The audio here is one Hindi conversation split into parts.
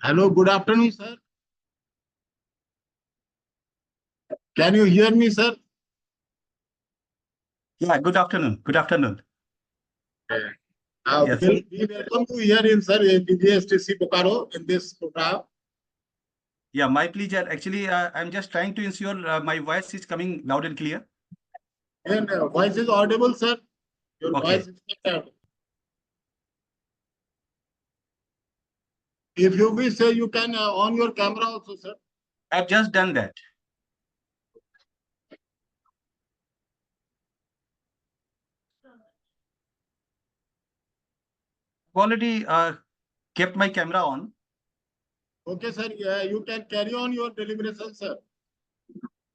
Hello, good afternoon, sir. Can you hear me, sir? Yeah, good afternoon. Good afternoon. Yes, We welcome you here in, sir, in DGSTC Bokaro in this program. yeah, my pleasure. Actually, I'm just trying to ensure my voice is coming loud and clear. And voice is audible, sir. Your Okay. voice is clear. If you wish, you can on your camera also, sir. I've just done that. I've already kept my camera on. Okay, sir. You can carry on your deliberation, sir.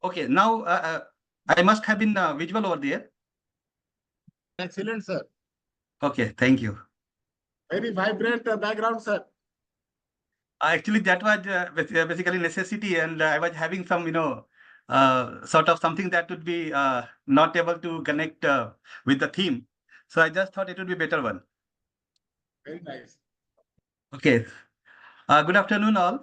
Okay, now I must have been visible over there. Excellent, sir. Okay, thank you. Very vibrant background, sir. Actually, that was basically necessity, and I was having some, sort of something that would be not able to connect with the theme. So I just thought it would be better one. Very nice. Okay. Good afternoon all.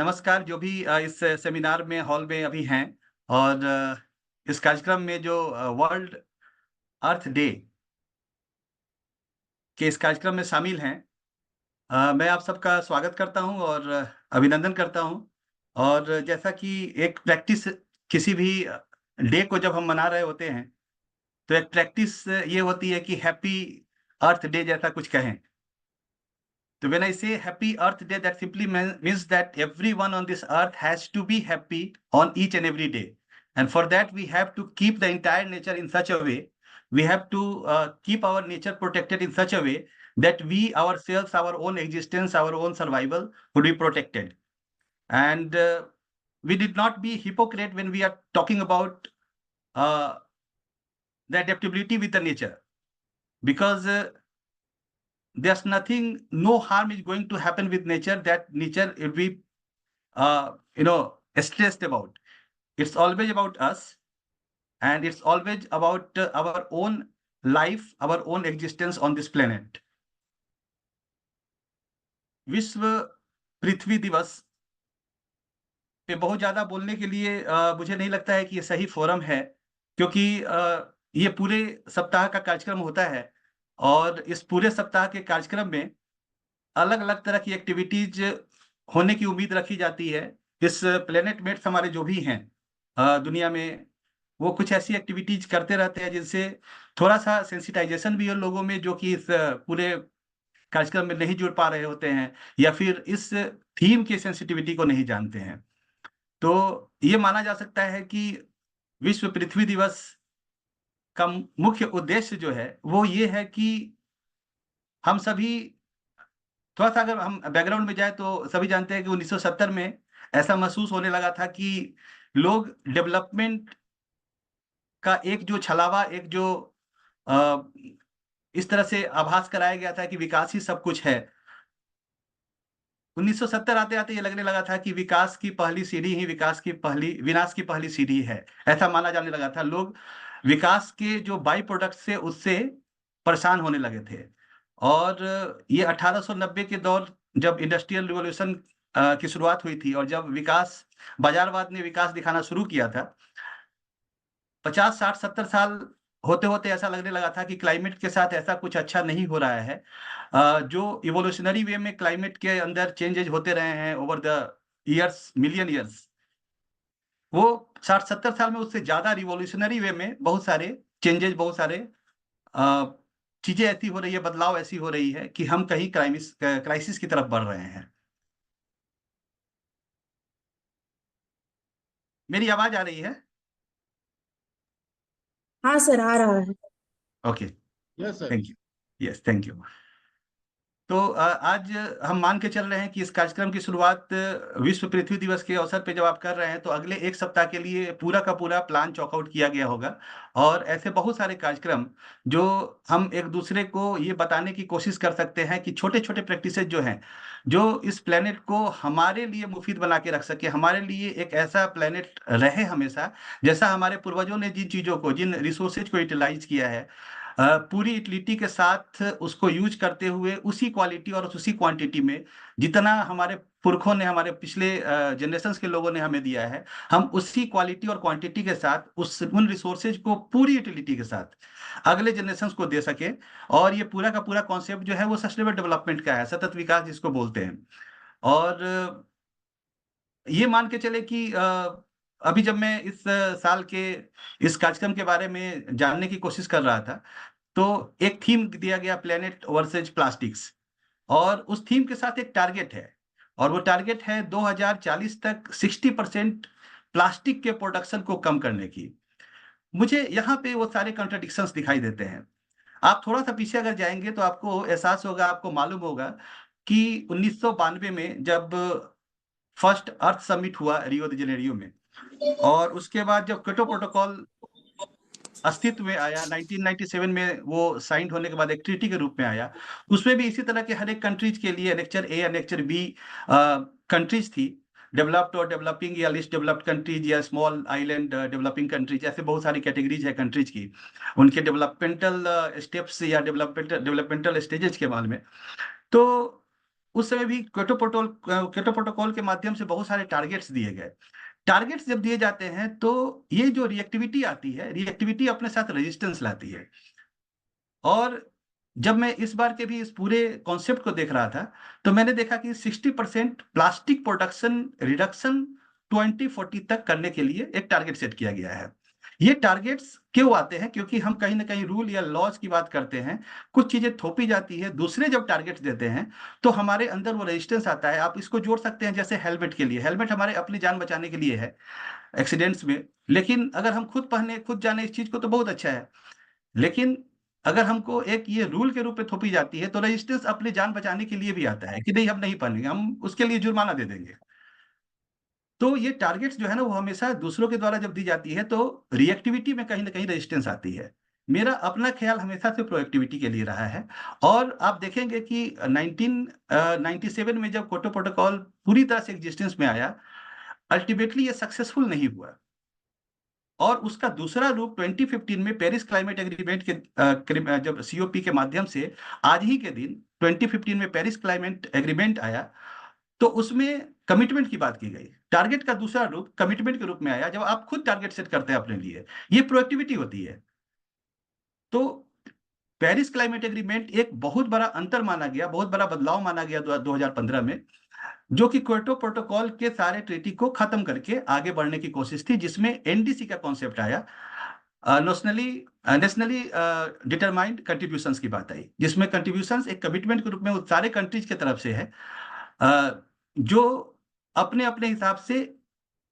नमस्कार जो भी इस सेमिनार में हॉल में अभी हैं और इस कार्यक्रम में जो वर्ल्ड अर्थ डे के इस कार्यक्रम में शामिल हैं, मैं आप सबका स्वागत करता हूं और अभिनंदन करता हूं। और जैसा कि एक प्रैक्टिस किसी भी डे को जब हम मना रहे होते हैं तो एक प्रैक्टिस ये होती है कि हैप्पी अर्थ डे जैसा कुछ कहें। So when I say happy Earth Day, that simply means that everyone on this earth has to be happy on each and every day. And for that, we have to keep the entire nature in such a way, we have to keep our nature protected in such a way that we ourselves, our own existence, our own survival would be protected. And we did not be hypocrite when we are talking about the adaptability with the nature, because there's nothing, no harm is going to happen with nature that nature will be, stressed about. It's always about us, and it's always about our own life, our own existence on this planet. विश्व पृथ्वी दिवस पे बहुत ज्यादा बोलने के लिए मुझे नहीं लगता है कि ये सही फोरम है, क्योंकि ये पूरे सप्ताह का कार्यक्रम होता है और इस पूरे सप्ताह के कार्यक्रम में अलग-अलग तरह की एक्टिविटीज होने की उम्मीद रखी जाती है। इस प्लैनेट मेट्स हमारे जो भी हैं दुनिया में, वो कुछ ऐसी एक्टिविटीज करते रहते हैं जिनसे थोड़ा-सा सेंसिटाइजेशन भी है लोगों में, जो कि इस पूरे कार्यक्रम में नहीं जुड़ पा रहे होते हैं या फिर इस थीम की सेंसिटिविटी को नहीं जानते हैं। तो ये माना जा सकता है कि विश्व पृथ्वी दिवस का मुख्य उद्देश्य जो है, वो ये है कि हम सभी थोड़ा-सा, अगर हम बैकग्राउंड में जाएँ तो सभी जानते हैं कि 1970 में ऐसा महसूस होने लगा था कि लोग डेवलपमेंट का एक जो छलावा, एक जो अ, इस तरह से आभास कराया गया था कि विकास ही सब कुछ है। 1970 आते-आते ये लगने लगा था कि विकास की पहली सीढ़ी ही विनाश की पहली सीढ़ी है। ऐसा माना जाने लगा था। लोग विकास के जो बाई प्रोडक्ट से उससे परेशान होने लगे थे। और ये 1890 के दौर, जब इंडस्ट्रियल रिवॉल्यूशन की शुरुआत हुई थी और जब बाज़ारवाद ने विकास दिखाना शुरू किया था, 50, 60, 70 साल होते-होते ऐसा लगने लगा था कि क्लाइमेट के साथ ऐसा कुछ अच्छा नहीं हो रहा है। जो इवोल्यूशनरी वे में क्लाइमेट के अंदर चेंजेज़ होते रहे हैं over the years, million years, वो 60-70 साल में उससे ज़्यादा रिवॉल्यूशनरी वे में बहुत सारे चेंजेज़, बहुत सारे अ, चीज़ें ऐसी हो रही है, बदलाव ऐसी हो रही है कि हम कहीं क्राइसिस की तरफ बढ़ रहे हैं। मेरी आवाज़ आ रही है? हाँ सर, आ रहा है। Okay, Yes, sir. Thank you. Yes, thank you. तो आज हम मान के चल रहे हैं कि इस कार्यक्रम की शुरुआत विश्व पृथ्वी दिवस के अवसर पे जब आप कर रहे हैं, तो अगले 1 सप्ताह के लिए पूरा का पूरा प्लान चॉक आउट किया गया होगा। और ऐसे बहुत सारे कार्यक्रम जो हम एक-दूसरे को ये बताने की कोशिश कर सकते हैं कि छोटे-छोटे प्रैक्टिसेज़ जो हैं, जो इस प्लैनेट को हमारे लिए मुफ़ीद बना के रख सके, हमारे लिए एक ऐसा प्लैनेट रहे हमेशा, जैसा हमारे पूर्वजों ने जिन चीज़ों को, जिन रिसोर्सेज़ को यूटिलाइज़ किया है, पूरी यूटिलिटी के साथ उसको यूज करते हुए उसी क्वालिटी और उसी क्वांटिटी में जितना हमारे पुरखों ने, हमारे पिछले जनरेशंस के लोगों ने हमें दिया है, हम उसी क्वालिटी और क्वांटिटी के साथ उन रिसोर्सेज को पूरी यूटिलिटी के साथ अगले जनरेशंस को दे सके। और ये पूरा का पूरा कॉन्सेप्ट जो है वो सस्टेनेबल डेवलपमेंट का है, सतत विकास जिसको बोलते हैं। और ये मान के चले कि अभी जब मैं इस साल के इस कार्यक्रम के बारे में जानने की कोशिश कर रहा था, तो एक थीम दिया गया, प्लेनेट वर्सेज प्लास्टिक्स, और उस थीम के साथ एक टारगेट है, और वो टारगेट है 2040 तक 60% प्लास्टिक के प्रोडक्शन को कम करने की। मुझे यहाँ पे वो सारे कॉन्ट्रडिक्शंस दिखाई देते हैं। आप थोड़ा सा पीछे अगर जाएंगे तो आपको एहसास होगा, आपको मालूम होगा कि 1992 में जब फर्स्ट अर्थ समिट हुआ रियो द जेनेरियो में, और उसके बाद जब क्योटो प्रोटोकॉल अस्तित्व में आया 1997 में, वो साइन होने के बाद एक ट्रीटी के रूप में आया, उसमें भी इसी तरह के हर एक कंट्रीज के लिए एनेक्चर ए, एनेक्चर बी कंट्रीज थी, डेवलप्ड और डेवलपिंग या लिस्ट डेवलप्ड कंट्रीज या स्मॉल आइलैंड डेवलपिंग कंट्रीज, ऐसे बहुत सारी कैटेगरीज है कंट्रीज की, उनके डेवलपमेंटल स्टेप्स या डेवलपमेंटल स्टेजेस के बारे में। तो उस समय भी क्योटो प्रोटोकॉल के माध्यम से बहुत सारे टारगेट्स दिए गए। टारगेट्स जब दिए जाते हैं तो ये जो रिएक्टिविटी आती है, रिएक्टिविटी अपने साथ रेजिस्टेंस लाती है। और जब मैं इस बार के भी इस पूरे कॉन्सेप्ट को देख रहा था, तो मैंने देखा कि 60% प्लास्टिक प्रोडक्शन रिडक्शन 2040 तक करने के लिए एक टारगेट सेट किया गया है। ये टारगेट्स क्यों आते हैं? क्योंकि हम कहीं ना कहीं रूल या लॉज की बात करते हैं, कुछ चीजें थोपी जाती है, दूसरे जब टारगेट्स देते हैं तो हमारे अंदर वो रेजिस्टेंस आता है। आप इसको जोड़ सकते हैं जैसे हेलमेट के लिए, हेलमेट हमारे अपनी जान बचाने के लिए है एक्सीडेंट्स में, लेकिन अगर हम खुद पहने, खुद जाने इस चीज को तो बहुत अच्छा है, लेकिन अगर हमको एक ये रूल के रूप में थोपी जाती है तो रेजिस्टेंस अपनी जान बचाने के लिए भी आता है कि नहीं हम नहीं पहनेंगे, हम उसके लिए जुर्माना दे देंगे। तो ये टारगेट्स जो है ना, वो हमेशा दूसरों के द्वारा जब दी जाती है तो रिएक्टिविटी में कहीं ना कहीं रेजिस्टेंस आती है। मेरा अपना ख्याल हमेशा से प्रोएक्टिविटी के लिए रहा है। और आप देखेंगे कि 1997 में जब क्योटो प्रोटोकॉल पूरी तरह से एग्जिस्टेंस में आया, अल्टीमेटली ये सक्सेसफुल नहीं हुआ। और उसका दूसरा रूप 2015 में पेरिस क्लाइमेट एग्रीमेंट के जब सीओपी के माध्यम से आज ही के दिन 2015 में पेरिस क्लाइमेट एग्रीमेंट आया, तो उसमें कमिटमेंट की बात की गई। टारगेट का दूसरा रूप कमिटमेंट के रूप में आया, जब आप खुद टारगेट सेट करते हैं अपने लिए, ये प्रोएक्टिविटी होती है। तो पेरिस क्लाइमेट एग्रीमेंट एक बहुत बड़ा अंतर माना गया, बहुत बड़ा बदलाव माना गया 2015 में, जो कि क्योटो प्रोटोकॉल के सारे ट्रीटी को खत्म करके आगे बढ़ने की कोशिश थी, जिसमें एनडीसी का कॉन्सेप्ट आया, नेशनली डिटरमाइंड कंट्रीब्यूशंस की बात आई, जिसमें कंट्रीब्यूशंस एक कमिटमेंट के रूप में उस सारे कंट्रीज की तरफ से है, जो अपने अपने हिसाब से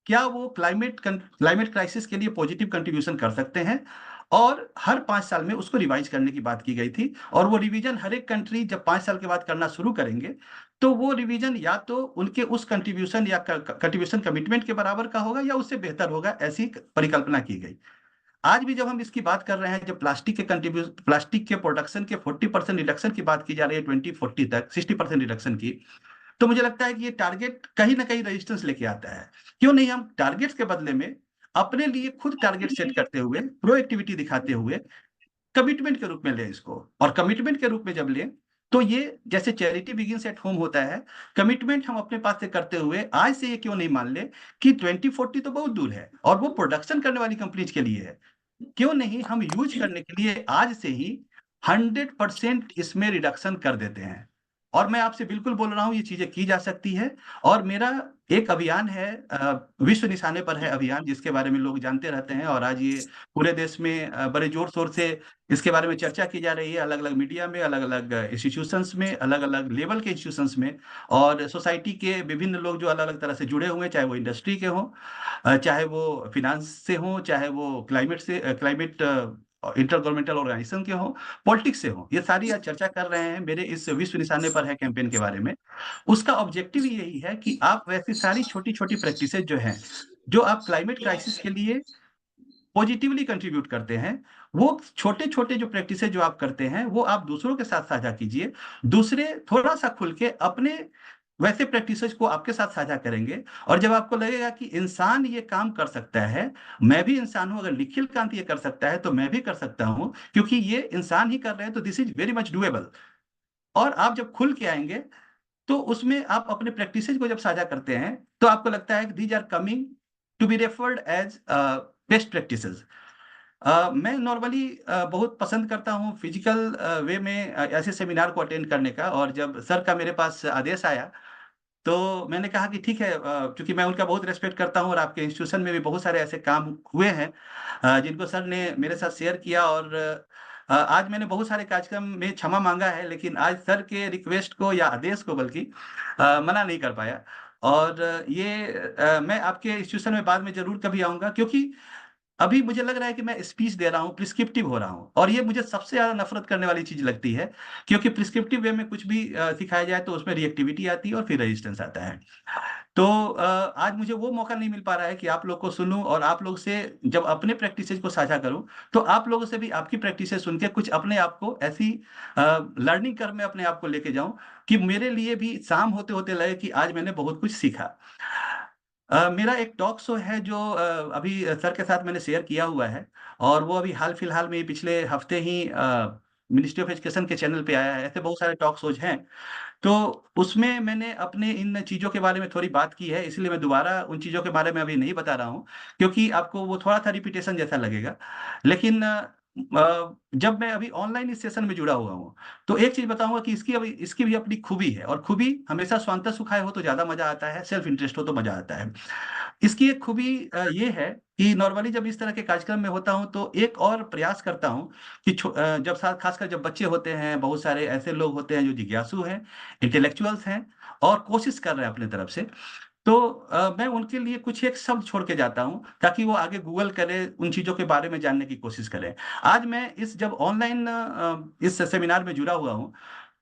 क्या वो क्लाइमेट क्राइसिस के लिए पॉजिटिव कंट्रीब्यूशन कर सकते हैं, और हर 5 साल में उसको रिवाइज करने की बात की गई थी। और वो रिवीजन हर एक कंट्री जब 5 साल के बाद करना शुरू करेंगे, तो वो रिवीजन या तो उनके उस कंट्रीब्यूशन या कंट्रीब्यूशन कमिटमेंट के बराबर का होगा या उससे बेहतर होगा, ऐसी परिकल्पना की गई। आज भी जब हम इसकी बात कर रहे हैं, जब प्लास्टिक के प्रोडक्शन के 40% रिडक्शन की बात की जा रही है 2040 तक 60% रिडक्शन की, तो मुझे लगता है कि ये टारगेट कहीं ना कहीं रेजिस्टेंस लेके आता है। क्यों नहीं हम टारगेट्स के बदले में अपने लिए खुद टारगेट सेट करते हुए, प्रोएक्टिविटी दिखाते हुए कमिटमेंट के रूप में लें इसको। और कमिटमेंट के रूप में जब लें, तो ये जैसे चैरिटी बिगिंस एट होम होता है, कमिटमेंट हम अपने पास से करते हुए आज से ये क्यों नहीं मान ले कि 2040 तो बहुत दूर है और वो प्रोडक्शन करने वाली कंपनीज के लिए है। क्यों नहीं हम यूज करने के लिए आज से ही 100% इसमें रिडक्शन कर देते हैं। और मैं आपसे बिल्कुल बोल रहा हूं, ये चीजें की जा सकती है। और मेरा एक अभियान है, विश्व निशाने पर है अभियान, जिसके बारे में लोग जानते रहते हैं, और आज ये पूरे देश में बड़े जोर शोर से इसके बारे में चर्चा की जा रही है, अलग अलग मीडिया में, अलग अलग इंस्टीट्यूशंस में, अलग अलग लेवल के इंस्टीट्यूशंस में, और सोसाइटी के विभिन्न लोग जो अलग अलग तरह से जुड़े हुए हैं, चाहे वो इंडस्ट्री के हों, चाहे वो फिनांस से हो, चाहे वो क्लाइमेट इंटर गवर्नमेंटल ऑर्गेनाइजेशन के हो, पॉलिटिक्स से हो, ये सारी आज चर्चा कर रहे हैं मेरे इस विश्व निशाने पर है कैंपेन के बारे में। उसका ऑब्जेक्टिव यही है कि आप वैसी सारी छोटी छोटी प्रैक्टिसेस जो हैं, जो आप क्लाइमेट क्राइसिस के लिए पॉजिटिवली कंट्रीब्यूट करते हैं, वो छोटे छोटे जो प्रैक्टिसेस जो आप करते हैं, वो आप दूसरों के साथ साझा कीजिए। दूसरे थोड़ा सा खुल के अपने वैसे प्रैक्टिसेस को आपके साथ साझा करेंगे। और जब आपको लगेगा कि इंसान ये काम कर सकता है, मैं भी इंसान हूं, अगर निखिल कांत ये कर सकता है तो मैं भी कर सकता हूं, क्योंकि ये इंसान ही कर रहे हैं, तो this is very much doable. और आप जब खुल के आएंगे तो उसमें आप अपने प्रैक्टिसेस को जब साझा करते हैं तो आपको लगता है कि these are coming to be referred as best practices. मैं नॉर्मली बहुत पसंद करता हूँ फिजिकल वे में ऐसे सेमिनार को अटेंड करने का। और जब सर का मेरे पास आदेश आया तो मैंने कहा कि ठीक है, क्योंकि मैं उनका बहुत रेस्पेक्ट करता हूँ और आपके इंस्टीट्यूशन में भी बहुत सारे ऐसे काम हुए हैं जिनको सर ने मेरे साथ शेयर किया। और आज मैंने बहुत सारे कार्यक्रम में क्षमा मांगा है, लेकिन आज सर के रिक्वेस्ट को या आदेश को बल्कि मना नहीं कर पाया। और मैं आपके इंस्टीट्यूशन में बाद में जरूर कभी आऊंगा, क्योंकि अभी मुझे लग रहा है कि मैं स्पीच दे रहा हूँ, प्रिस्क्रिप्टिव हो रहा हूँ, और ये मुझे सबसे ज्यादा नफरत करने वाली चीज लगती है। क्योंकि प्रिस्क्रिप्टिव वे में कुछ भी सिखाया जाए तो उसमें रिएक्टिविटी आती है और फिर रेजिस्टेंस आता है। तो आज मुझे वो मौका नहीं मिल पा रहा है कि आप लोग को सुनूं और आप लोग से जब अपने प्रैक्टिसेस को साझा करूं तो आप लोगों से भी आपकी प्रैक्टिसेस सुन के कुछ अपने आप को ऐसी लर्निंग कर्व में अपने आप को लेके जाऊं कि मेरे लिए भी शाम होते होते लगे कि आज मैंने बहुत कुछ सीखा। मेरा एक टॉक शो है जो अभी सर के साथ मैंने शेयर किया हुआ है, और वो अभी हाल फिलहाल में पिछले हफ्ते ही मिनिस्ट्री ऑफ एजुकेशन के चैनल पे आया है। ऐसे बहुत सारे टॉक शोज हैं, तो उसमें मैंने अपने इन चीज़ों के बारे में थोड़ी बात की है, इसलिए मैं दोबारा उन चीज़ों के बारे में अभी नहीं बता रहा हूँ, क्योंकि आपको वो थोड़ा-सा रिपीटेशन जैसा लगेगा। लेकिन जब मैं अभी ऑनलाइन इस सेशन में जुड़ा हुआ हूँ, तो एक चीज़ बताऊँगा कि इसकी भी अपनी खूबी है, और खूबी हमेशा स्वांतः सुखाय हो तो ज़्यादा मज़ा आता है, सेल्फ इंटरेस्ट हो तो मज़ा आता है। इसकी एक खूबी ये है कि नॉर्मली जब इस तरह के कार्यक्रम में होता हूँ, तो एक और प्रयास करता हूँ कि जब खासकर जब बच्चे होते हैं, बहुत सारे ऐसे लोग होते हैं जो जिज्ञासु हैं, इंटेलेक्चुअल्स हैं और कोशिश कर रहे हैं अपनी तरफ से, तो मैं उनके लिए कुछ एक शब्द छोड़ के जाता हूँ ताकि वो आगे गूगल करें, उन चीज़ों के बारे में जानने की कोशिश करें। आज मैं इस जब ऑनलाइन इस सेमिनार में जुड़ा हुआ हूँ,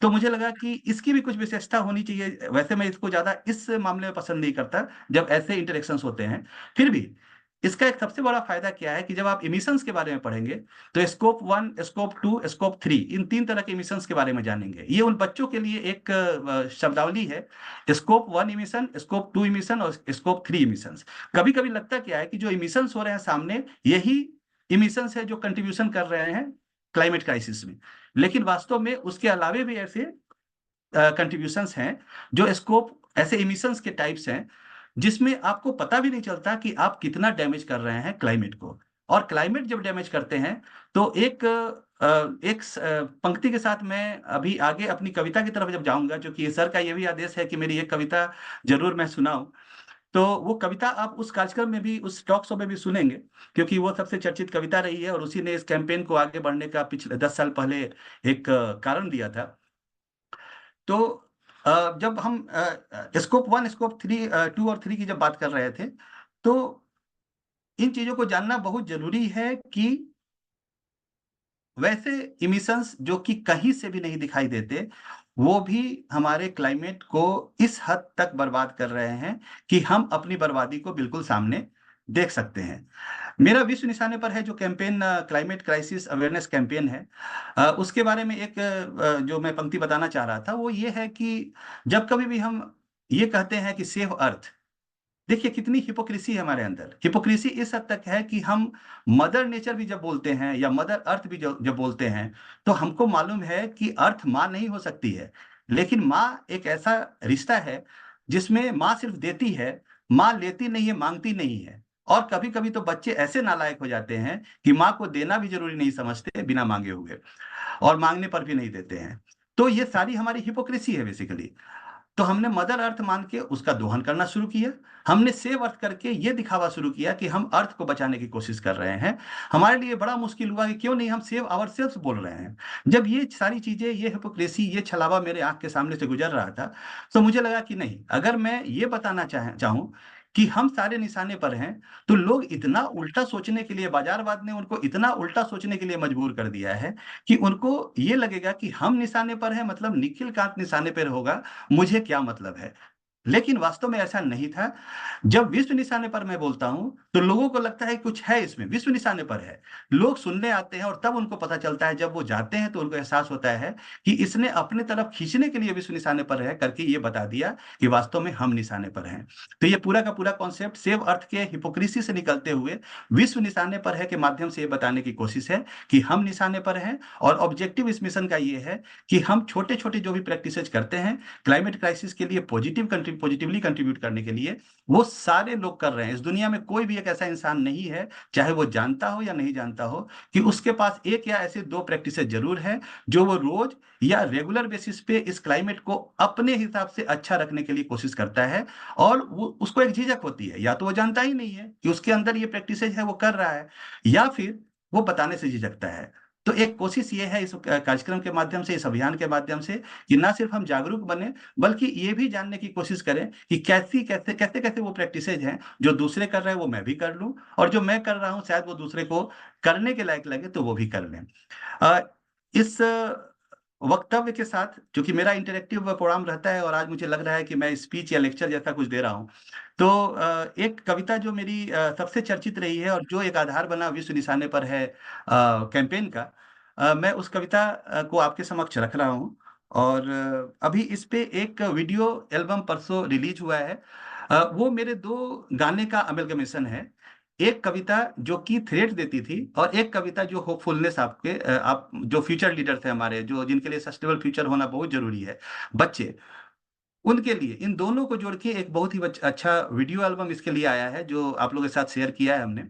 तो मुझे लगा कि इसकी भी कुछ विशेषता होनी चाहिए। वैसे मैं इसको ज़्यादा इस मामले में पसंद नहीं करता जब ऐसे इंटरेक्शंस होते हैं। फिर भी इसका एक सबसे बड़ा फायदा क्या है कि जब आप इमिशंस के बारे में पढ़ेंगे तो स्कोप 1, स्कोप 2, स्कोप 3, इन 3 तरह के इमिशंस के बारे में जानेंगे। ये उन बच्चों के लिए एक शब्दावली है, स्कोप 1 इमिशन, स्कोप 2 इमिशन और स्कोप 3 इमिशंस। कभी-कभी लगता क्या है कि जो इमिशंस हो रहे हैं सामने, यही इमिशंस है जो कंट्रीब्यूशन कर रहे हैं क्लाइमेट क्राइसिस में। लेकिन वास्तव में उसके अलावे भी ऐसे कंट्रीब्यूशंस हैं जो स्कोप ऐसे इमिशंस के टाइप्स हैं जिसमें आपको पता भी नहीं चलता कि आप कितना डैमेज कर रहे हैं क्लाइमेट को। और क्लाइमेट जब डैमेज करते हैं तो पंक्ति के साथ मैं अभी आगे अपनी कविता की तरफ जब जाऊंगा, क्योंकि सर का ये भी आदेश है कि मेरी एक कविता जरूर मैं सुनाऊं, तो वो कविता आप उस कार्यक्रम में भी, उस टॉक शो में भी सुनेंगे, क्योंकि वो सबसे चर्चित कविता रही है और उसी ने इस कैंपेन को आगे बढ़ने का पिछले 10 साल पहले एक कारण दिया था। तो जब हम स्कोप 1, स्कोप 3, 2 और 3 की जब बात कर रहे थे, तो इन चीज़ों को जानना बहुत ज़रूरी है कि वैसे इमिशंस जो कि कहीं से भी नहीं दिखाई देते, वो भी हमारे क्लाइमेट को इस हद तक बर्बाद कर रहे हैं कि हम अपनी बर्बादी को बिल्कुल सामने देख सकते हैं। मेरा विश्व निशाने पर है जो campaign climate crisis awareness campaign है, उसके बारे में एक जो मैं पंक्ति बताना चाह रहा था वो ये है कि जब कभी भी हम ये कहते हैं कि सेव अर्थ, देखिए कितनी हिपोक्रेसी है हमारे अंदर। हिपोक्रेसी इस हद तक है कि हम मदर नेचर भी जब बोलते हैं या मदर अर्थ भी जब बोलते हैं, तो हमको मालूम है कि अर्थ माँ नहीं हो सकती है। लेकिन माँ एक ऐसा रिश्ता है जिसमें माँ सिर्फ देती है, माँ लेती नहीं है, माँगती नहीं है। और कभी-कभी तो बच्चे ऐसे नालायक हो जाते हैं कि माँ को देना भी ज़रूरी नहीं समझते बिना माँगे हुए, और माँगने पर भी नहीं देते हैं। तो ये सारी हमारी हिपोक्रेसी है बेसिकली। तो हमने मदर अर्थ मान के उसका दोहन करना शुरू किया। हमने सेव अर्थ करके ये दिखावा शुरू किया कि हम अर्थ को बचाने की कोशिश कर रहे हैं। हमारे लिए बड़ा मुश्किल हुआ कि क्यों नहीं हम सेव आवरसेल्व्स बोल रहे हैं। जब ये सारी चीज़ें, ये हिपोक्रेसी, ये छलावा मेरे आँख के सामने से गुज़र रहा था, तो मुझे लगा कि नहीं, अगर मैं ये बताना चाहूँ कि हम सारे निशाने पर हैं, तो लोग इतना उल्टा सोचने के लिए, बाज़ारवाद ने उनको इतना उल्टा सोचने के लिए मजबूर कर दिया है कि उनको ये लगेगा कि हम निशाने पर हैं मतलब निखिल कांत निशाने पर होगा, मुझे क्या मतलब है। लेकिन वास्तव में ऐसा नहीं था। जब विश्व निशाने पर मैं बोलता हूं तो लोगों को लगता है कुछ है इसमें, विश्व निशाने पर है। लोग सुनने आते हैं और तब उनको पता चलता है, जब वो जाते हैं तो उनको एहसास होता है कि इसने अपने तरफ खींचने के लिए विश्व निशाने पर है करके ये बता दिया कि वास्तव में हम निशाने पर हैं। तो ये पूरा का पूरा कॉन्सेप्ट सेव अर्थ के हिपोक्रेसी से निकलते हुए विश्व निशाने पर है के माध्यम से ये बताने की कोशिश है कि हम निशाने पर हैं। और ऑब्जेक्टिव इस मिशन का ये है कि हम छोटे छोटे जो भी प्रैक्टिसेज करते हैं क्लाइमेट क्राइसिस के लिए पॉजिटिवली कंट्रीब्यूट करने के लिए, वो सारे लोग कर रहे हैं। इस दुनिया में कोई भी एक ऐसा इंसान नहीं है, चाहे वो जानता हो या नहीं जानता हो, कि उसके पास एक या ऐसे दो प्रैक्टिसेस जरूर है जो वो रोज या रेगुलर बेसिस पे इस क्लाइमेट को अपने हिसाब से अच्छा रखने के लिए कोशिश करता है। और वो उसको एक झिझक होती है, या तो वो जानता ही नहीं है कि उसके अंदर ये प्रैक्टिसेज है वो कर रहा है, या फिर वो बताने से झिझकता है। तो एक कोशिश ये है इस कार्यक्रम के माध्यम से, इस अभियान के माध्यम से, कि ना सिर्फ हम जागरूक बने बल्कि ये भी जानने की कोशिश करें कि कैसे कैसे वो प्रैक्टिसेज हैं जो दूसरे कर रहे हैं वो मैं भी कर लूं, और जो मैं कर रहा हूं शायद वो दूसरे को करने के लायक लगे तो वो भी कर लें। इस वक्तव्य के साथ, क्योंकि मेरा इंटरेक्टिव प्रोग्राम रहता है और आज मुझे लग रहा है कि मैं स्पीच या लेक्चर जैसा कुछ दे रहा हूं, तो एक कविता जो मेरी सबसे चर्चित रही है और जो एक आधार बना विश्व निशाने पर है कैंपेन का, मैं उस कविता को आपके समक्ष रख रहा हूं। और अभी इस पे एक वीडियो एल्बम परसों रिलीज हुआ है। वो मेरे दो गाने का अमेलगमेशन है। एक कविता जो कि थ्रेट देती थी, और एक कविता जो होपफुलनेस आपके आप जो फ्यूचर लीडर थे हमारे, जो जिनके लिए सस्टेनेबल फ्यूचर होना बहुत जरूरी है, बच्चे, उनके लिए, इन दोनों को जोड़ के एक बहुत ही अच्छा वीडियो एल्बम इसके लिए आया है जो आप लोगों के साथ शेयर किया है हमने।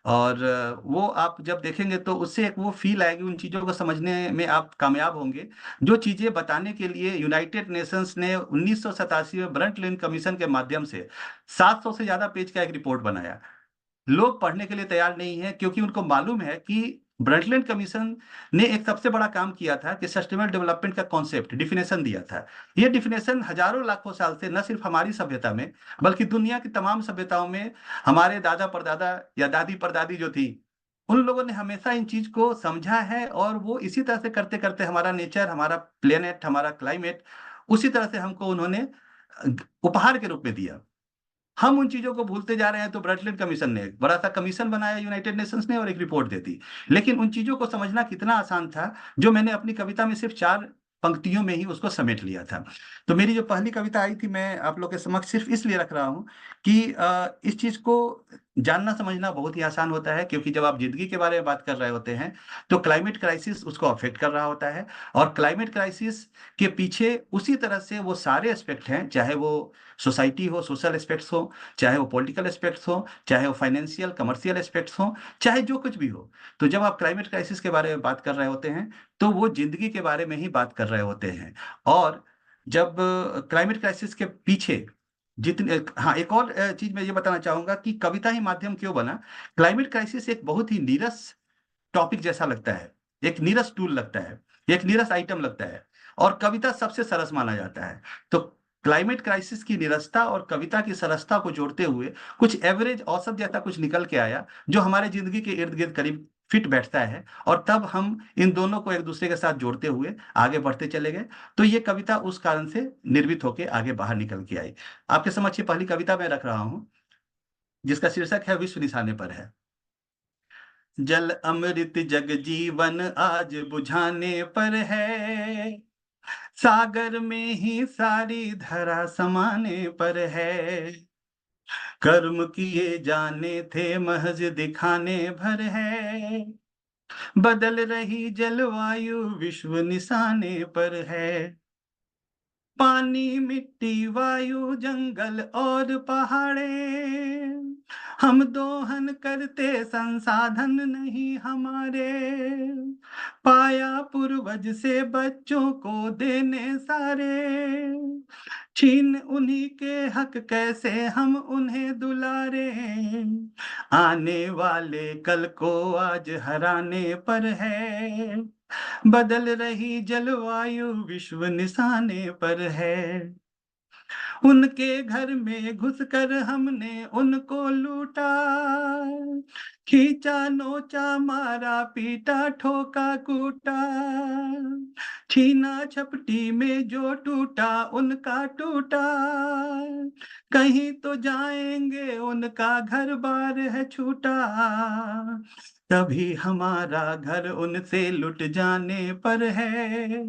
और वो आप जब देखेंगे तो उससे एक वो फील आएगी, उन चीज़ों को समझने में आप कामयाब होंगे, जो चीज़ें बताने के लिए यूनाइटेड नेशंस ने 1987 में ब्रंटलिन कमीशन के माध्यम से 700 से ज्यादा पेज का एक रिपोर्ट बनाया। लोग पढ़ने के लिए तैयार नहीं है, क्योंकि उनको मालूम है कि ब्रंटलैंड कमीशन ने एक सबसे बड़ा काम किया था कि सस्टेनेबल डेवलपमेंट का कॉन्सेप्ट डिफिनेशन दिया था। ये डिफिनेशन हजारों लाखों साल से न सिर्फ हमारी सभ्यता में बल्कि दुनिया की तमाम सभ्यताओं में, हमारे दादा परदादा या दादी परदादी जो थी, उन लोगों ने हमेशा इन चीज को समझा है, और वो इसी तरह से करते करते हमारा नेचर, हमारा प्लेनेट, हमारा क्लाइमेट, उसी तरह से हमको उन्होंने उपहार के रूप में दिया। हम उन चीजों को भूलते जा रहे हैं। तो ब्रटलैंड कमीशन ने एक बड़ा सा कमीशन बनाया यूनाइटेड नेशंस ने, और एक रिपोर्ट देती। लेकिन उन चीजों को समझना कितना आसान था, जो मैंने अपनी कविता में सिर्फ 4 पंक्तियों में ही उसको समेट लिया था। तो मेरी जो पहली कविता आई थी, मैं आप लोग के समक्ष सिर्फ इसलिए रख रहा हूं कि इस चीज को जानना समझना बहुत ही आसान होता है, क्योंकि जब आप जिंदगी के बारे में बात कर रहे होते हैं तो क्लाइमेट क्राइसिस उसको अफेक्ट कर रहा होता है। और क्लाइमेट क्राइसिस के पीछे उसी तरह से वो सारे एस्पेक्ट हैं, चाहे वो सोसाइटी हो, सोशल एस्पेक्ट्स हो, चाहे वो पॉलिटिकल एस्पेक्ट्स हो, चाहे वो फाइनेंशियल कमर्शियल एस्पेक्ट्स हो, चाहे जो कुछ भी हो। तो जब आप क्लाइमेट क्राइसिस के बारे में बात कर रहे होते हैं तो वो जिंदगी के बारे में ही बात कर रहे होते हैं। और जब क्लाइमेट क्राइसिस के पीछे जितने, हाँ, एक और चीज मैं ये बताना चाहूंगा कि कविता ही माध्यम क्यों बना। क्लाइमेट क्राइसिस एक बहुत ही नीरस टॉपिक जैसा लगता है, एक नीरस टूल लगता है, एक नीरस आइटम लगता है, और कविता सबसे सरस माना जाता है। तो क्लाइमेट क्राइसिस की निरसता और कविता की सरसता को जोड़ते हुए कुछ एवरेज औसत जैसा कुछ निकल के आया, जो हमारे जिंदगी के इर्द गिर्द करीब फिट बैठता है। और तब हम इन दोनों को एक दूसरे के साथ जोड़ते हुए आगे बढ़ते चले गए। तो ये कविता उस कारण से निर्मित होकर आगे बाहर निकल के आई। आपके समक्ष ये पहली कविता मैं रख रहा हूं, जिसका शीर्षक है विश्व निशाने पर है। जल अमृत जग जीवन आज बुझाने पर है, सागर में ही सारी धरा समाने पर है। कर्म किए जाने थे महज दिखाने भर है, बदल रही जलवायु विश्व निशाने पर है। पानी मिट्टी वायु जंगल और पहाड़े, हम दोहन करते संसाधन नहीं हमारे। पाया पूर्वज से बच्चों को देने सारे, छीन उन्हीं के हक कैसे हम उन्हें दुलारे। आने वाले कल को आज हराने पर है, बदल रही जलवायु विश्व निशाने पर है। उनके घर में घुसकर हमने उनको लूटा, खींचा नोचा मारा पीटा ठोका कूटा, छीना झपटी में जो टूटा उनका टूटा, कहीं तो जाएंगे उनका घर बार है छूटा, तभी हमारा घर उनसे लुट जाने पर है,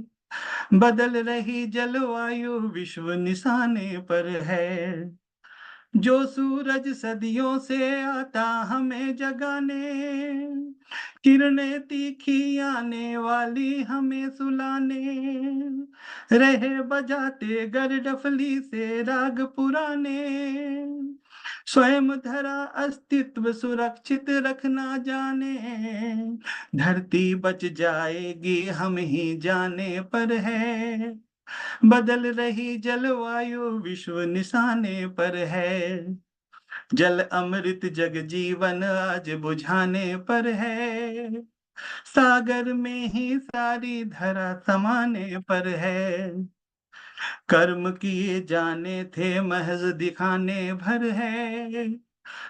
बदल रही जलवायु विश्व निशाने पर है, जो सूरज सदियों से आता हमें जगाने, किरणें तीखी आने वाली हमें सुलाने, रहे बजाते गर डफली से राग पुराने, स्वयं धरा अस्तित्व सुरक्षित रखना जाने, धरती बच जाएगी हम ही जाने पर है, बदल रही जलवायु विश्व निशाने पर है, जल अमृत जग जीवन आज बुझाने पर है, सागर में ही सारी धरा समाने पर है, कर्म किए जाने थे महज दिखाने भर है,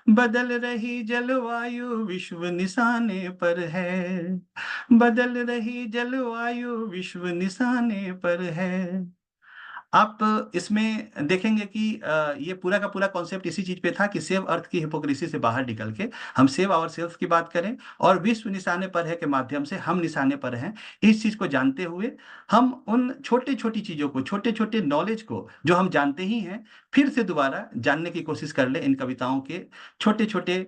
बदल रही जलवायु विश्व निशाने पर है, बदल रही जलवायु विश्व निशाने पर है। आप इसमें देखेंगे कि ये पूरा का पूरा कॉन्सेप्ट इसी चीज पे था कि सेव अर्थ की हिपोक्रेसी से बाहर निकल के हम सेव आवर सेल्फ की बात करें और विश्व निशाने पर है के माध्यम से हम निशाने पर हैं। इस चीज को जानते हुए हम उन छोटी छोटी चीजों को, छोटे छोटे नॉलेज को जो हम जानते ही हैं, फिर से दोबारा जानने की कोशिश कर ले इन कविताओं के छोटे छोटे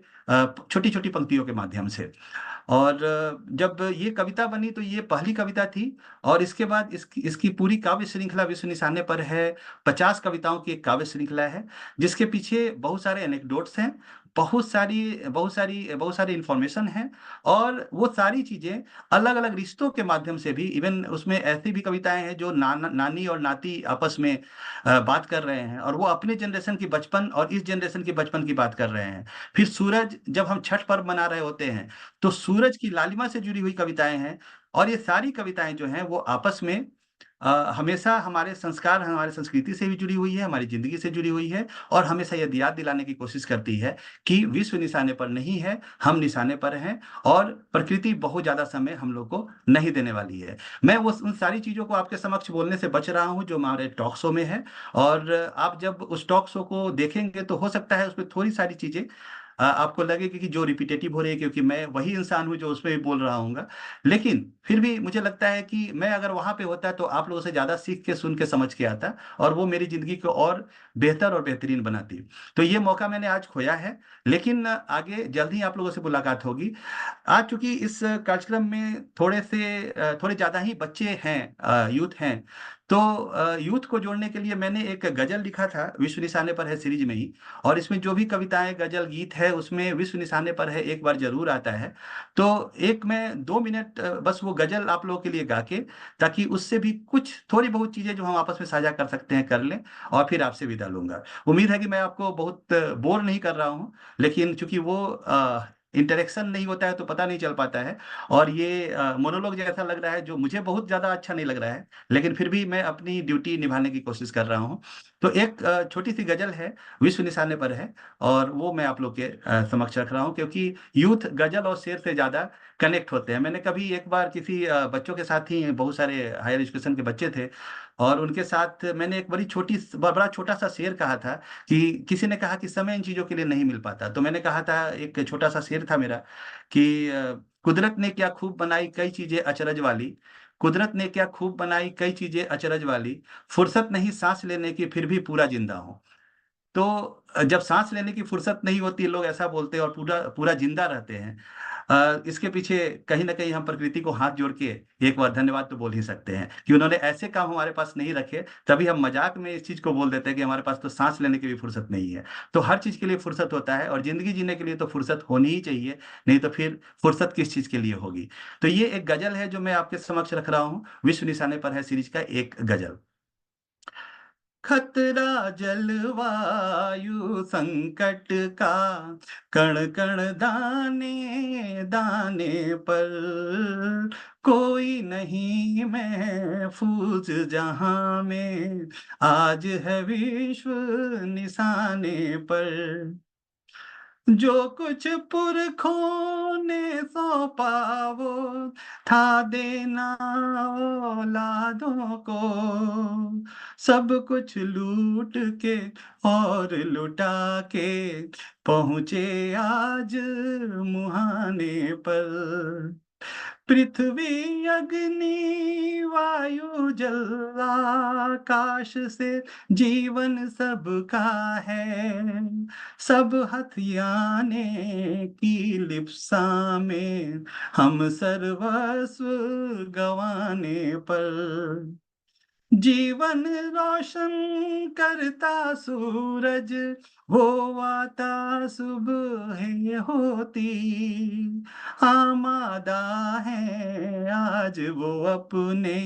छोटी छोटी पंक्तियों के माध्यम से। और जब ये कविता बनी तो ये पहली कविता थी और इसके बाद इसकी पूरी काव्य श्रृंखला विश्व निशाने पर है। 50 कविताओं की एक काव्य श्रृंखला है जिसके पीछे बहुत सारे एनेक्डोट्स हैं, बहुत सारी इंफॉर्मेशन है और वो सारी चीजें अलग अलग रिश्तों के माध्यम से भी, इवन उसमें ऐसी भी कविताएं हैं जो नानी और नाती आपस में बात कर रहे हैं और वो अपने जनरेशन की बचपन और इस जनरेशन की बचपन की बात कर रहे हैं। फिर सूरज, जब हम छठ पर्व मना रहे होते हैं तो सूरज की लालिमा से जुड़ी हुई कविताएं हैं और ये सारी कविताएं जो हैं वो आपस में हमेशा हमारे संस्कार, हमारे संस्कृति से भी जुड़ी हुई है, हमारी जिंदगी से जुड़ी हुई है और हमेशा यह याद दिलाने की कोशिश करती है कि विश्व निशाने पर नहीं है, हम निशाने पर हैं और प्रकृति बहुत ज्यादा समय हम लोग को नहीं देने वाली है। मैं उन सारी चीजों को आपके समक्ष बोलने से बच रहा हूं जो हमारे टॉक शो में है और आप जब उस टॉक शो को देखेंगे तो हो सकता है उसमें थोड़ी सारी चीजें आपको लगेगी कि जो रिपीटेटिव हो रही है, क्योंकि मैं वही इंसान हूं जो उसमें भी बोल रहा हूँ। लेकिन फिर भी मुझे लगता है कि मैं अगर वहां पे होता तो आप लोगों से ज्यादा सीख के, सुन के, समझ के आता और वो मेरी जिंदगी को और बेहतर और बेहतरीन बनाती। तो ये मौका मैंने आज खोया है, लेकिन आगे जल्द ही आप लोगों से मुलाकात होगी। आज चूंकि इस कार्यक्रम में थोड़े ज्यादा ही बच्चे हैं, यूथ हैं, तो यूथ को जोड़ने के लिए मैंने एक गजल लिखा था विश्व निशाने पर है सीरीज में ही, और इसमें जो भी कविताएं, गजल, गीत है उसमें विश्व निशाने पर है एक बार जरूर आता है। तो एक मैं 2 मिनट बस वो गजल आप लोगों के लिए गा के, ताकि उससे भी कुछ थोड़ी बहुत चीजें जो हम आपस में साझा कर सकते हैं कर लें और फिर आपसे विदा लूंगा। उम्मीद है कि मैं आपको बहुत बोर नहीं कर रहा हूँ, लेकिन चूंकि वो इंटरेक्शन नहीं होता है तो पता नहीं चल पाता है और ये मोनोलॉग जैसा लग रहा है जो मुझे बहुत ज्यादा अच्छा नहीं लग रहा है, लेकिन फिर भी मैं अपनी ड्यूटी निभाने की कोशिश कर रहा हूँ। तो एक छोटी सी गजल है, विश्व निशाने पर है, और वो मैं आप लोग के समक्ष रख रहा हूँ क्योंकि यूथ गजल और शेर से ज्यादा कनेक्ट होते हैं। मैंने कभी एक बार किसी बच्चों के साथ ही, बहुत सारे हायर एजुकेशन के बच्चे थे और उनके साथ मैंने एक बड़ा छोटा सा शेर कहा था कि किसी ने कहा कि समय इन चीजों के लिए नहीं मिल पाता, तो मैंने कहा था, एक छोटा सा शेर था मेरा कि कुदरत ने क्या खूब बनाई कई चीजें अचरज वाली, कुदरत ने क्या खूब बनाई कई चीजें अचरज वाली, फुर्सत नहीं सांस लेने की फिर भी पूरा जिंदा हूं। तो जब सांस लेने की फुर्सत नहीं होती, लोग ऐसा बोलते हैं और पूरा पूरा जिंदा रहते हैं। इसके पीछे कहीं ना कहीं हम प्रकृति को हाथ जोड़ के एक बार धन्यवाद तो बोल ही सकते हैं कि उन्होंने ऐसे काम हमारे पास नहीं रखे। तभी हम मजाक में इस चीज को बोल देते हैं कि हमारे पास तो सांस लेने की भी फुर्सत नहीं है। तो हर चीज के लिए फुर्सत होता है और जिंदगी जीने के लिए तो फुर्सत होनी ही चाहिए, नहीं तो फिर फुर्सत किस चीज के लिए होगी। तो ये एक गजल है जो मैं आपके समक्ष रख रहा हूँ, विश्व निशाने पर है सीरीज का एक गजल। खतरा जलवायु संकट का, कण कण दाने दाने पर, कोई नहीं महफूज जहां में, आज है विश्व निशाने पर। जो कुछ पुरखों ने सौंपा वो था देना औलादों को, सब कुछ लूट के और लुटा के पहुँचे आज मुहाने पर। पृथ्वी अग्नि वायु जल आकाश से जीवन सबका है, सब हथियाने की लिप्सा में हम सर्वस्व गंवाने पर। जीवन रोशन करता सूरज हो आता सुबह होती, आमादा है आज वो अपने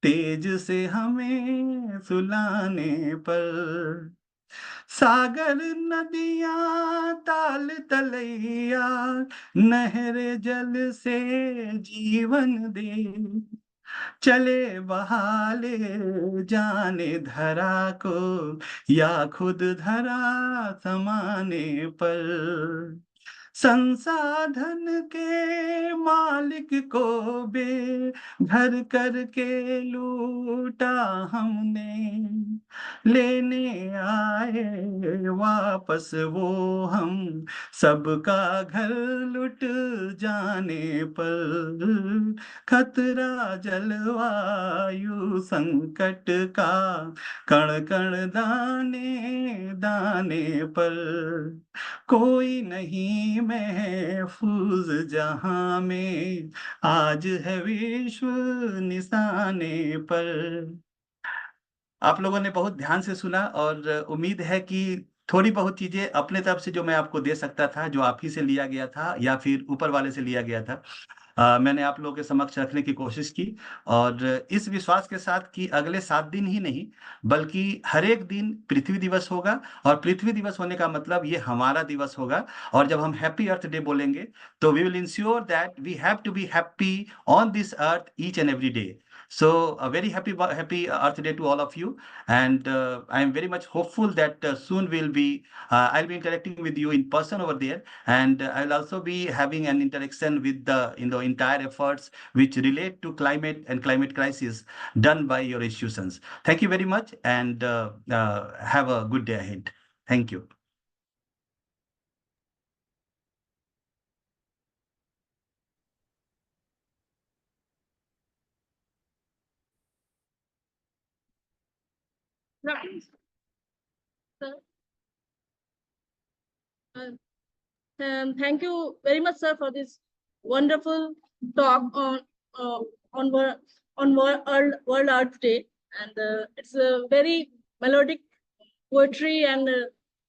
तेज से हमें सुलाने पर। सागर नदियां ताल तलैया नहर जल से जीवन दे, चले बहाले जाने धरा को या खुद धरा समाने पर। संसाधन के मालिक को बेघर करके लूटा हमने, लेने आए वापस वो हम सबका घर लुट जाने पर। खतरा जलवायु संकट का, कण कण दाने दाने पर, कोई नहीं महफूज जहां में, आज है विश्व निशाने पर। आप लोगों ने बहुत ध्यान से सुना और उम्मीद है कि थोड़ी बहुत चीजें अपने तरफ से जो मैं आपको दे सकता था, जो आप ही से लिया गया था या फिर ऊपर वाले से लिया गया था, मैंने आप लोगों के समक्ष रखने की कोशिश की। और इस विश्वास के साथ कि अगले 7 दिन ही नहीं, बल्कि हर एक दिन पृथ्वी दिवस होगा, और पृथ्वी दिवस होने का मतलब ये हमारा दिवस होगा। और जब हम हैप्पी अर्थ डे बोलेंगे, तो we will ensure that we have to be happy on this earth each and every day. So a very happy Earth Day to all of you, and I am very much hopeful that soon I'll be interacting with you in person over there, and I'll also be having an interaction with the entire efforts which relate to climate and climate crisis done by your institutions. Thank you very much, and have a good day ahead. Thank you. Sir, thank you very much, sir, for this wonderful talk on World Earth Day, and it's a very melodic poetry and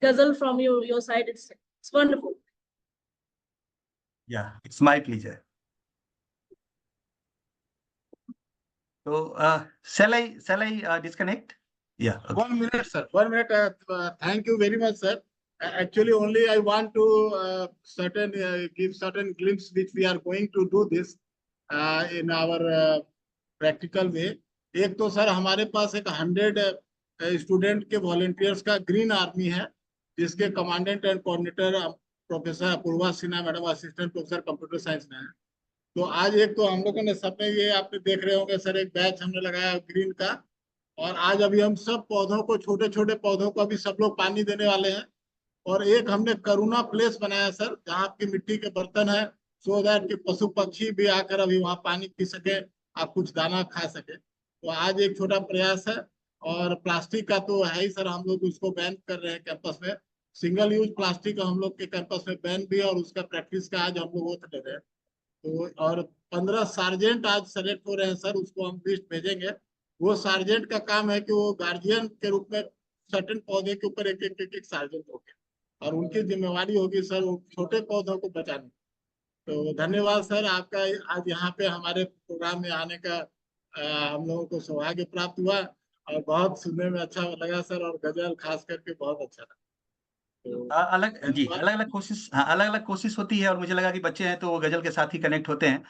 ghazal from your side. It's wonderful. Yeah, it's my pleasure. So shall I disconnect? Yeah. Okay. 1 minute, sir. 1 minute. Thank you very much, sir. Actually, only I want to give certain glimpse which we are going to do this in our practical way. एक तो सर हमारे पास एक 100 स्टूडेंट के वॉलंटियर्स का ग्रीन आर्मी है, जिसके commandant and coordinator professor Apoorva Sinha madam, assistant professor computer science में है। तो आज एक तो हम लोगों ने सबने ये आपने देख रहे होंगे सर, एक बैच हमने लगाया ग्रीन का, और आज अभी हम सब पौधों को, छोटे छोटे पौधों को अभी सब लोग पानी देने वाले हैं। और एक हमने करुणा प्लेस बनाया सर, जहाँ आपकी मिट्टी के बर्तन है, सो दैट कि पशु पक्षी भी आकर अभी वहाँ पानी पी सके, आप कुछ दाना खा सके। तो आज एक छोटा प्रयास है। और प्लास्टिक का तो है ही सर, हम लोग उसको बैन कर रहे हैं कैंपस में। सिंगल यूज प्लास्टिक हम लोग के कैंपस में बैन भी है, और उसका प्रैक्टिस का आज हम लोग वो दे रहे हैं। तो और 15 सार्जेंट आज सेलेक्ट हो रहे हैं सर, उसको हम लिस्ट भेजेंगे। वो सार्जेंट का काम है कि वो गार्जियन के रूप में सर्टेन पौधे के ऊपर एक एक सार्जेंट होंगे, और उनकी जिम्मेवारी होगी सर वो छोटे पौधों को बचाने। तो धन्यवाद सर आपका, आज यहाँ पे हमारे प्रोग्राम में आने का हम लोगों को सौभाग्य प्राप्त हुआ। और बहुत सुनने में अच्छा लगा सर, और गजल खास करके बहुत अच्छा लगा। तो अलग अलग कोशिश, हाँ अलग अलग कोशिश होती है, और मुझे लगा कि बच्चे हैं तो वो गजल के साथ ही कनेक्ट होते हैं।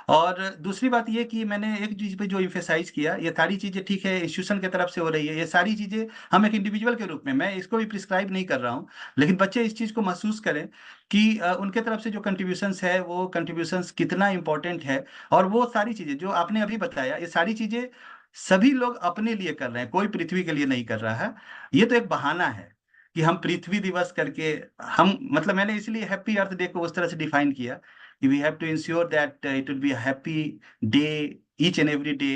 और दूसरी बात ये कि मैंने एक चीज पे जो इम्फेसाइज किया, ये सारी चीजें ठीक है इंस्टीट्यूशन की तरफ से हो रही है, ये सारी चीजें हम एक इंडिविजुअल के रूप में, मैं इसको भी प्रिस्क्राइब नहीं कर रहा हूँ, लेकिन बच्चे इस चीज को महसूस करें कि उनके तरफ से जो कंट्रीब्यूशंस है वो कंट्रीब्यूशंस कितना इंपॉर्टेंट है। और वो सारी चीजें जो आपने अभी बताया, ये सारी चीजें सभी लोग अपने लिए कर रहे हैं, कोई पृथ्वी के लिए नहीं कर रहा है। ये तो एक बहाना है कि हम पृथ्वी दिवस करके, हम मतलब मैंने इसलिए हैप्पी अर्थ डे को उस तरह से डिफाइन किया कि we have to ensure that it will be a happy day each and every day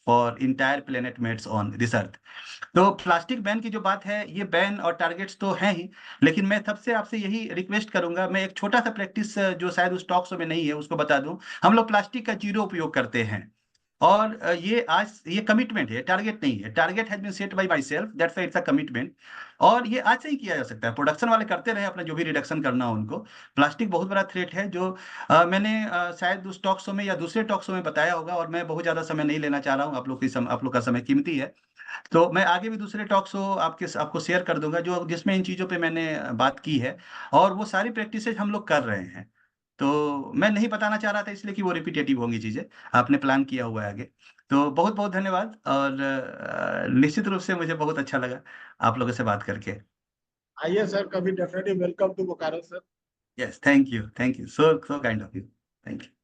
for entire planet mates on this earth. तो प्लास्टिक बैन की जो बात है, ये बैन और टारगेट्स तो हैं ही, लेकिन मैं सबसे आपसे यही रिक्वेस्ट करूंगा, मैं एक छोटा सा प्रैक्टिस जो शायद उस टॉक्स में नहीं है उसको बता दूं। हम लोग प्लास्टिक का जीरो उपयोग करते हैं, और ये आज ये कमिटमेंट है, टारगेट नहीं है। Target has been set by my self, that's it's a commitment. और ये आज से ही किया जा सकता है, प्रोडक्शन वाले करते रहे अपना जो भी रिडक्शन करना हो उनको। प्लास्टिक बहुत बड़ा थ्रेट है, जो मैंने शायद उस टॉक शो में या दूसरे टॉक शो में बताया होगा, और मैं बहुत ज्यादा समय नहीं लेना चाह रहा हूँ, आप लोग का समय कीमती है। तो मैं आगे भी दूसरे टॉक शो आपको शेयर कर दूंगा जो जिसमें इन चीजों पे मैंने बात की है, और वो सारी प्रैक्टिसेज हम लोग कर रहे हैं। तो मैं नहीं बताना चाह रहा था इसलिए कि वो रिपीटेटिव होंगी चीजें, आपने प्लान किया हुआ है आगे। तो बहुत बहुत धन्यवाद, और निश्चित रूप से मुझे बहुत अच्छा लगा आप लोगों से बात करके। आइए सर, कभी definitely welcome to Bokaro sir. Yes, thank you so kind of you, thank you.